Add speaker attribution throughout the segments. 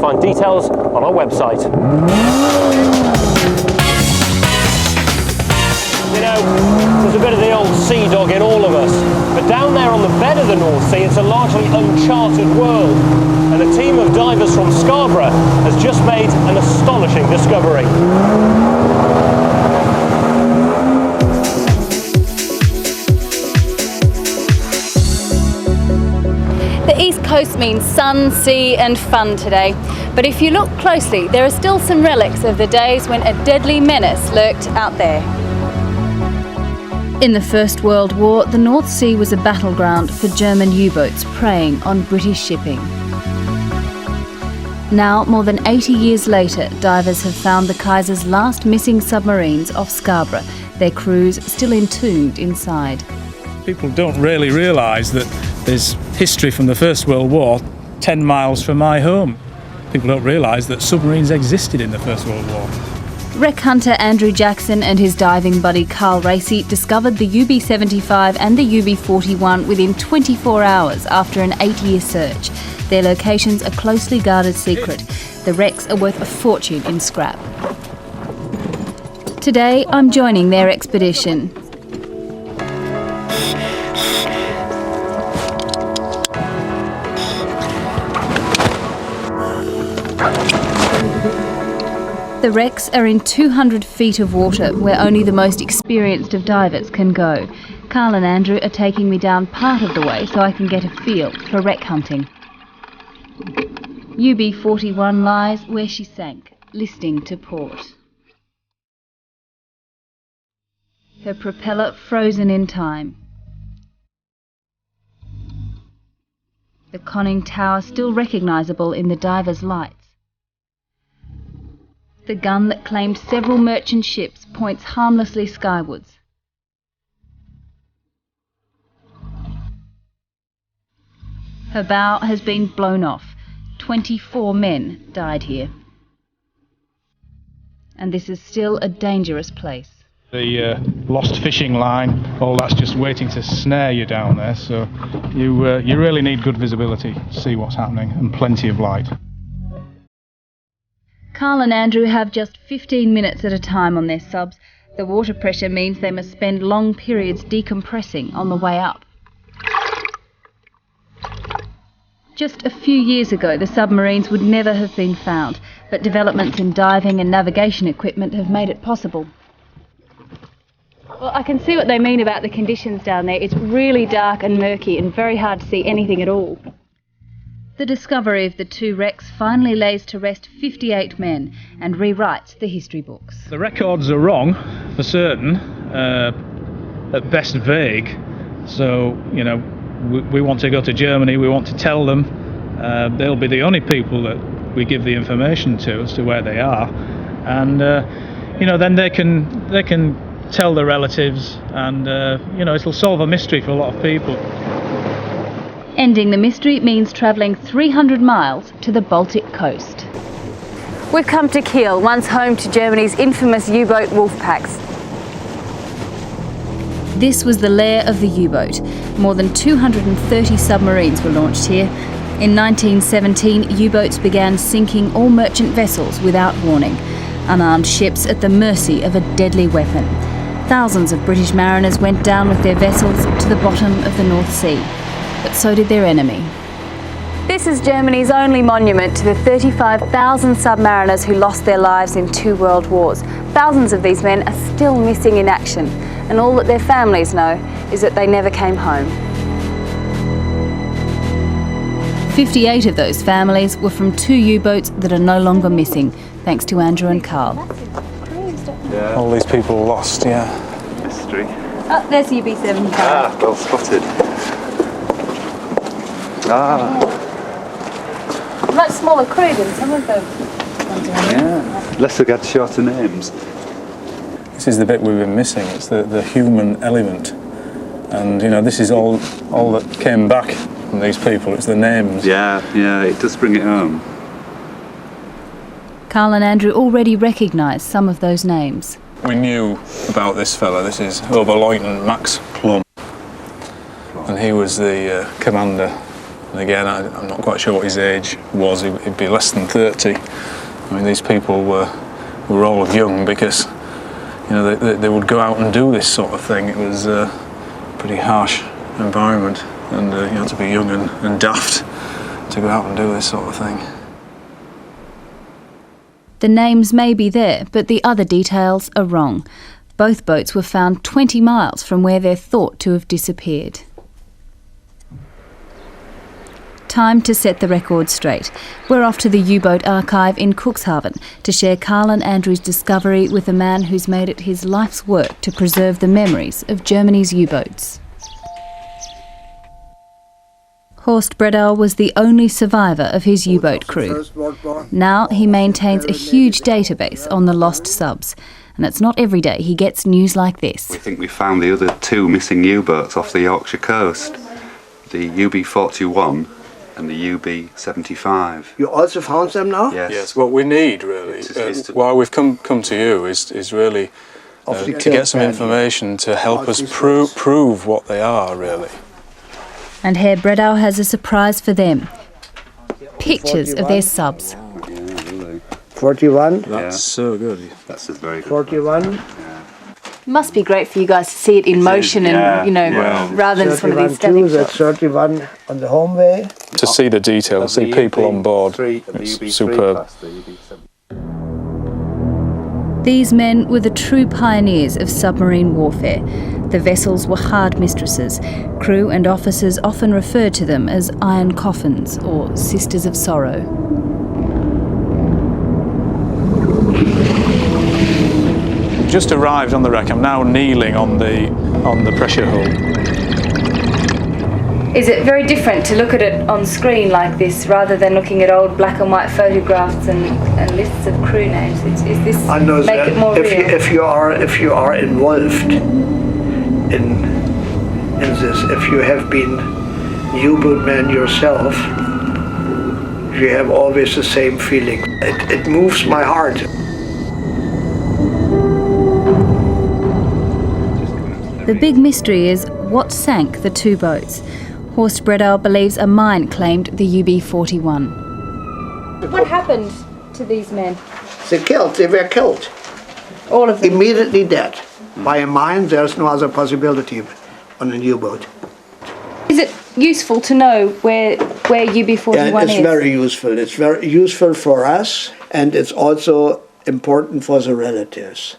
Speaker 1: find details on our website. You know, there's a bit of the old sea dog in all of us, but down there on the bed of the North Sea, it's a largely uncharted world, and a team of divers from Scarborough has just made an astonishing discovery.
Speaker 2: The East Coast means sun, sea and fun today, but if you look closely, there are still some relics of the days when a deadly menace lurked out there. In the First World War, the North Sea was a battleground for German U-boats preying on British shipping. Now, more than 80 years later, divers have found the Kaiser's last missing submarines off Scarborough, their crews still entombed inside.
Speaker 3: People don't really realise that there's history from the First World War 10 miles from my home. People don't realise that submarines existed in the First World War.
Speaker 2: Wreck hunter Andrew Jackson and his diving buddy Carl Racy discovered the UB-75 and the UB-41 within 24 hours after an 8-year search. Their locations a closely guarded secret. The wrecks are worth a fortune in scrap. Today I'm joining their expedition. The wrecks are in 200 feet of water where only the most experienced of divers can go. Carl and Andrew are taking me down part of the way so I can get a feel for wreck hunting. UB-41 lies where she sank, listing to port. Her propeller frozen in time. The conning tower still recognisable in the divers' lights. The gun that claimed several merchant ships points harmlessly skywards. Her bow has been blown off. 24 men died here. And this is still a dangerous place.
Speaker 3: The lost fishing line, all that's just waiting to snare you down there, so you really need good visibility to see what's happening and plenty of light.
Speaker 2: Carl and Andrew have just 15 minutes at a time on their subs. The water pressure means they must spend long periods decompressing on the way up. Just a few years ago, the submarines would never have been found, but developments in diving and navigation equipment have made it possible. Well, I can see what they mean about the conditions down there. It's really dark and murky and very hard to see anything at all. The discovery of the two wrecks finally lays to rest 58 men and rewrites the history books.
Speaker 3: The records are wrong, for certain, at best vague, so, you know, we want to go to Germany, we want to tell them. They'll be the only people that we give the information to as to where they are, and, you know, then they can tell their relatives, and, you know, it'll solve a mystery for a lot of people.
Speaker 2: Ending the mystery means travelling 300 miles to the Baltic coast. We've come to Kiel, once home to Germany's infamous U-boat wolf packs. This was the lair of the U-boat. More than 230 submarines were launched here. In 1917, U-boats began sinking all merchant vessels without warning. Unarmed ships at the mercy of a deadly weapon. Thousands of British mariners went down with their vessels to the bottom of the North Sea. But so did their enemy. This is Germany's only monument to the 35,000 submariners who lost their lives in 2 world wars. Thousands of these men are still missing in action, and all that their families know is that they never came home. 58 of those families were from 2 U-boats that are no longer missing, thanks to Andrew and Carl.
Speaker 4: Yeah. All these people lost, yeah.
Speaker 5: Mystery.
Speaker 2: Oh, there's UB-75.
Speaker 5: Ah, well spotted. Ah.
Speaker 2: Much smaller crew than some of them.
Speaker 5: Yeah, Leicester had shorter names.
Speaker 4: This is the bit we've been missing, it's the human element. And, you know, this is all that came back from these people, it's the names.
Speaker 5: Yeah, it does bring it home.
Speaker 2: Carl and Andrew already recognise some of those names.
Speaker 4: We knew about this fella, this is Oberleutnant Max Plum. And he was the commander And again, I'm not quite sure what his age was. He'd be less than 30. I mean, these people were all young because, you know, they would go out and do this sort of thing. It was a pretty harsh environment, and you had to be young and daft to go out and do this sort of thing.
Speaker 2: The names may be there, but the other details are wrong. Both boats were found 20 miles from where they're thought to have disappeared. Time to set the record straight. We're off to the U-boat archive in Cuxhaven to share Carl and Andrew's discovery with a man who's made it his life's work to preserve the memories of Germany's U-boats. Horst Bredau was the only survivor of his U-boat crew. Now he maintains a huge database on the lost subs, and it's not every day he gets news like this.
Speaker 5: We think we found the other two missing U-boats off the Yorkshire coast, the UB-41 and the UB-75.
Speaker 6: You also found them now?
Speaker 5: Yes.
Speaker 4: What we need really, why we've come to you is really to get some information to help us prove what they are really.
Speaker 2: And Herr Bredau has a surprise for them. Pictures of their subs.
Speaker 6: 41.
Speaker 4: That's so good.
Speaker 5: That's a very good
Speaker 6: 41.
Speaker 2: Must be great for you guys to see it in motion and, you know, rather than some of these static
Speaker 6: That's
Speaker 2: shots.
Speaker 6: 31 on the home way.
Speaker 4: To see the details, see people on board, it's superb.
Speaker 2: These men were the true pioneers of submarine warfare. The vessels were hard mistresses. Crew and officers often referred to them as iron coffins or sisters of sorrow.
Speaker 4: Just arrived on the wreck. I'm now kneeling on the pressure hull.
Speaker 2: Is it very different to look at it on screen like this rather than looking at old black and white photographs and lists of crew names? Is this make it more real?
Speaker 6: If you are involved in this, if you have been U-boat man yourself, you have always the same feeling. It moves my heart.
Speaker 2: The big mystery is what sank the two boats. Horst Bredau believes a mine claimed the UB-41. What happened to these men?
Speaker 6: They were killed.
Speaker 2: All of them?
Speaker 6: Immediately dead. By a mine, there's no other possibility on a U-boat.
Speaker 2: Is it useful to know where UB-41 is?
Speaker 6: It's very useful. It's very useful for us, and it's also important for the relatives.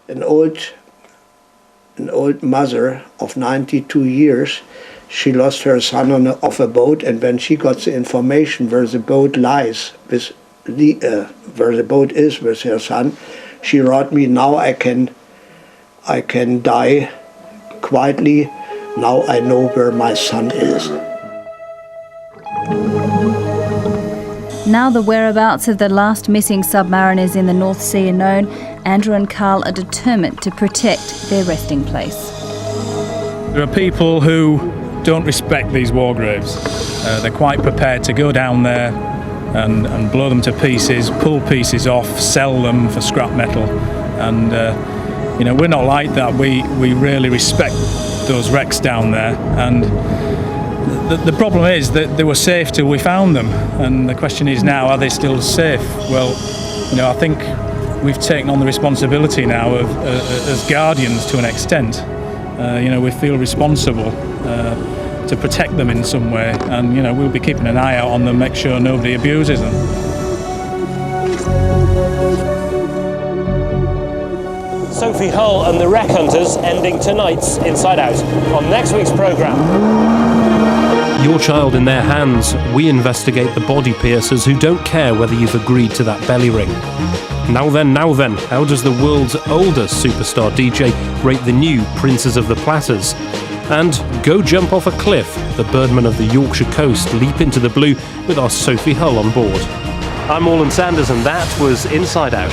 Speaker 6: An old mother of 92 years, she lost her son off a boat, and when she got the information where the boat lies, where the boat is with her son, she wrote me, now I can die quietly, now I know where my son is.
Speaker 2: Now the whereabouts of the last missing submariners in the North Sea are known, Andrew and Carl are determined to protect their resting place.
Speaker 3: There are people who don't respect these war graves. They're quite prepared to go down there and blow them to pieces, pull pieces off, sell them for scrap metal. And you know, we're not like that. We really respect those wrecks down there. And the problem is that they were safe till we found them. And the question is now, are they still safe? Well, you know, I think we've taken on the responsibility now of as guardians to an extent. You know, we feel responsible to protect them in some way, and you know, we'll be keeping an eye out on them, make sure nobody abuses them.
Speaker 1: Sophie Hull and the Wreck Hunters ending tonight's Inside Out. On next week's programme.
Speaker 7: Your child in their hands, we investigate the body piercers who don't care whether you've agreed to that belly ring. Now then, how does the world's oldest superstar DJ rate the new Princes of the Platters? And go jump off a cliff, the birdmen of the Yorkshire coast leap into the blue with our Sophie Hull on board.
Speaker 1: I'm Orland Sanders and that was Inside Out.